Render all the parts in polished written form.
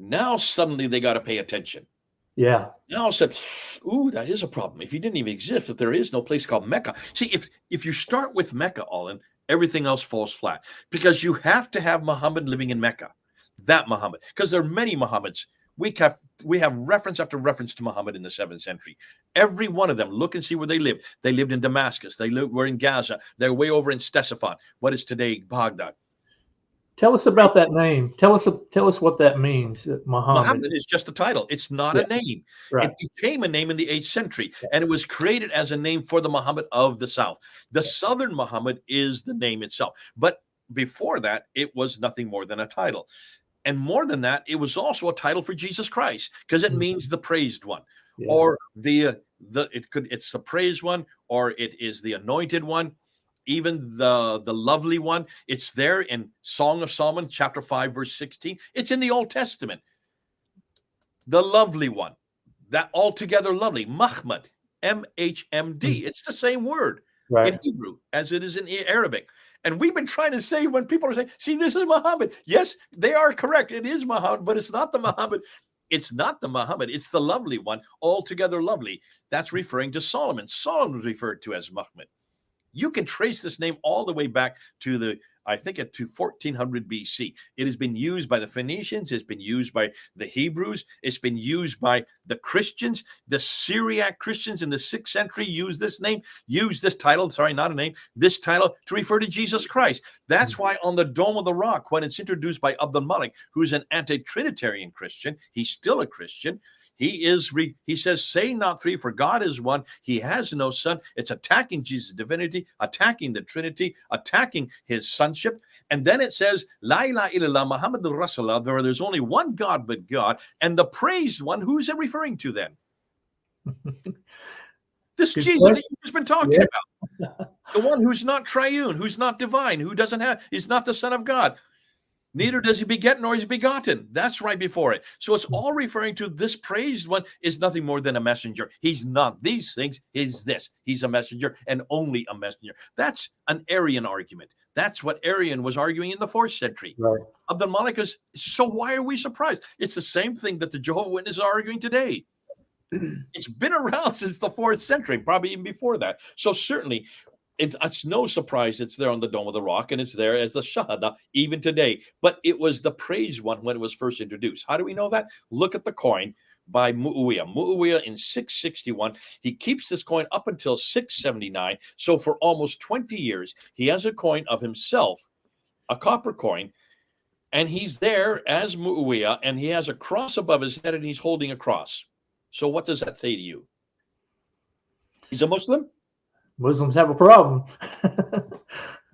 Now suddenly they got to pay attention. Yeah. Now said, ooh, that is a problem. If he didn't even exist, if there is no place called Mecca. See, if you start with Mecca, Alden, everything else falls flat because you have to have Muhammad living in Mecca. That Muhammad, because there are many Muhammads. We have reference after reference to Muhammad in the 7th century. Every one of them, look and see where they lived. They lived in Damascus. Were in Gaza. They're way over in Ctesiphon, what is today Baghdad. Tell us about that name. Tell us what that means, Muhammad. Muhammad is just a title. It's not Yeah. a name. Right. It became a name in the 8th century, and it was created as a name for the Muhammad of the South. The Southern Muhammad is the name itself. But before that, it was nothing more than a title. And more than that, it was also a title for Jesus Christ because it means the praised one, Yeah. or it's the praised one, or it is the anointed one, even the lovely one. It's there in Song of Solomon, chapter 5, verse 16. It's in the Old Testament. The lovely one, that altogether lovely, Mahmud, MHMD. It's the same word in Right. Hebrew as it is in Arabic. And we've been trying to say, when people are saying, see, this is Muhammad. Yes, they are correct. It is Muhammad, but it's not the Muhammad. It's not the Muhammad. It's the lovely one, altogether lovely. That's referring to Solomon. Solomon was referred to as Muhammad. You can trace this name all the way back to I think to 1400 BC. It has been used by the Phoenicians. It's been used by the Hebrews. It's been used by the Christians. The Syriac Christians in the 6th century used this title, sorry, not a name, this title to refer to Jesus Christ. That's why on the Dome of the Rock, when it's introduced by Abdul Malik, who's an anti-Trinitarian Christian, he's still a Christian. He says, say not three, for God is one. He has no son. It's attacking Jesus' divinity, attacking the Trinity, attacking his sonship. And then it says, La ilaha illallah Muhammadur Rasulullah, there's only one God but God, and the praised one. Who's it referring to then? This Good Jesus question. that you've just been talking about. The one who's not triune, who's not divine, he's not the Son of God. Neither does he beget nor is he begotten. That's right before it. So it's all referring to this praised one is nothing more than a messenger. He's not these things. He's this. He's a messenger and only a messenger. That's an Arian argument. That's what Arian was arguing in the 4th century. Right. Abdul Malik is, so why are we surprised? It's the same thing that the Jehovah's Witnesses are arguing today. It's been around since the 4th century, probably even before that. So certainly, it's no surprise it's there on the Dome of the Rock, and it's there as the Shahada even today. But it was the praised one when it was first introduced. How do we know that? Look at the coin by Muawiyah. Muawiyah in 661. He keeps this coin up until 679. So for almost 20 years, he has a coin of himself, a copper coin, and he's there as Muawiyah, and he has a cross above his head, and he's holding a cross. So what does that say to you? He's a Muslim? Muslims have a problem.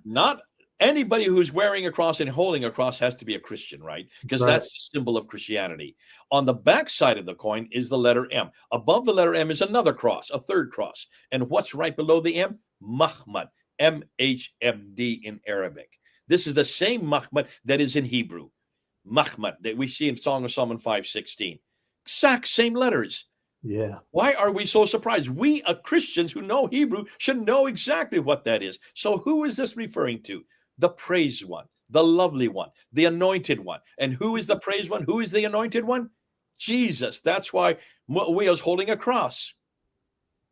Not anybody who's wearing a cross and holding a cross has to be a Christian, right? Because Right. that's the symbol of Christianity. On the back side of the coin is the letter M. Above the letter M is another cross, a third cross. And what's right below the M? Mahmud, MHMD in Arabic. This is the same Mahmud that is in Hebrew. Mahmud that we see in Song of Solomon 5:16. Exact same letters. Yeah. Why are we so surprised? We, Christians who know Hebrew, should know exactly what that is. So who is this referring to? The praised one, the lovely one, the anointed one. And who is the praised one? Who is the anointed one? Jesus. That's why Muawiyah's holding a cross.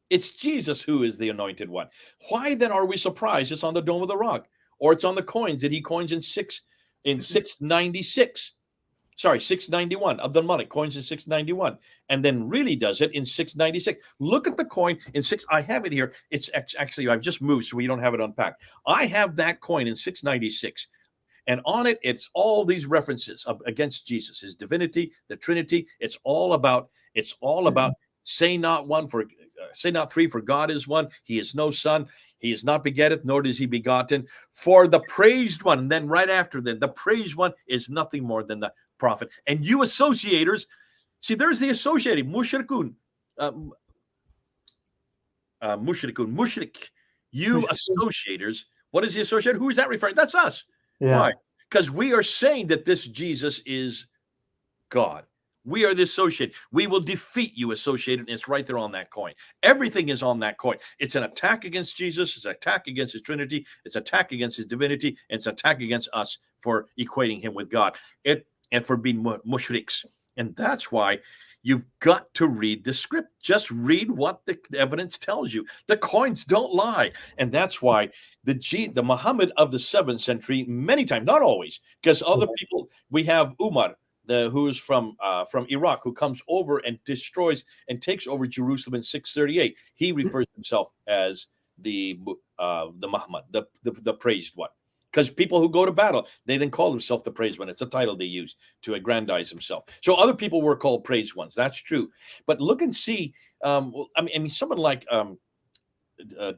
It's Jesus who is the anointed one. Why then are we surprised it's on the Dome of the Rock? Or it's on the coins that he coins in 696. Sorry, 691. Abdul Malik coins in 691, and then really does it in 696. Look at the coin in six. I have it here. It's actually, I've just moved, so we don't have it unpacked. I have that coin in 696, and on it, it's all these references against Jesus, his divinity, the Trinity. It's all about say not three, for God is one. He is no son. He is not begetteth, nor is he begotten. For the praised one, and then right after that, the praised one is nothing more than the prophet. And you associators, see, there's the associated mushrikun, mushrik. You associators, what is the associated? Who is that referring? That's us. Yeah. Why? Because we are saying that this Jesus is God. We are the associate. We will defeat you, associated. And it's right there on that coin. Everything is on that coin. It's an attack against Jesus. It's an attack against his Trinity. It's an attack against his divinity. And it's an attack against us for equating him with God. And for being mushriks. And that's why you've got to read the script. Just read what the evidence tells you. The coins don't lie. And that's why the Muhammad of the 7th century, many times, not always, because other people, we have Umar, who is from Iraq, who comes over and destroys and takes over Jerusalem in 638. He refers himself as the Muhammad, the praised one. Because people who go to battle, they then call themselves the praised one. It's a title they use to aggrandize himself. So other people were called praised ones. That's true. But look and see. I mean, someone like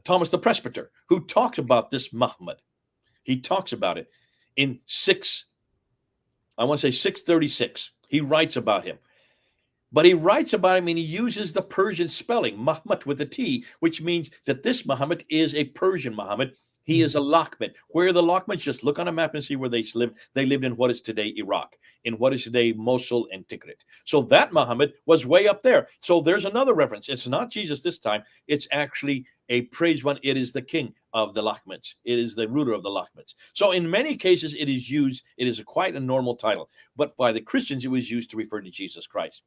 Thomas the Presbyter, who talks about this Muhammad. He talks about it in 636. He writes about him. But he writes about him and he uses the Persian spelling, Muhammad with a T, which means that this Muhammad is a Persian Muhammad. He is a Lakhmid. Where are the Lakhmids? Just look on a map and see where they lived. They lived in what is today Iraq, in what is today Mosul and Tikrit. So that Muhammad was way up there. So there's another reference. It's not Jesus this time. It's actually a praised one. It is the king of the Lakhmids. It is the ruler of the Lakhmids. So in many cases, it is used. It is quite a normal title. But by the Christians, it was used to refer to Jesus Christ.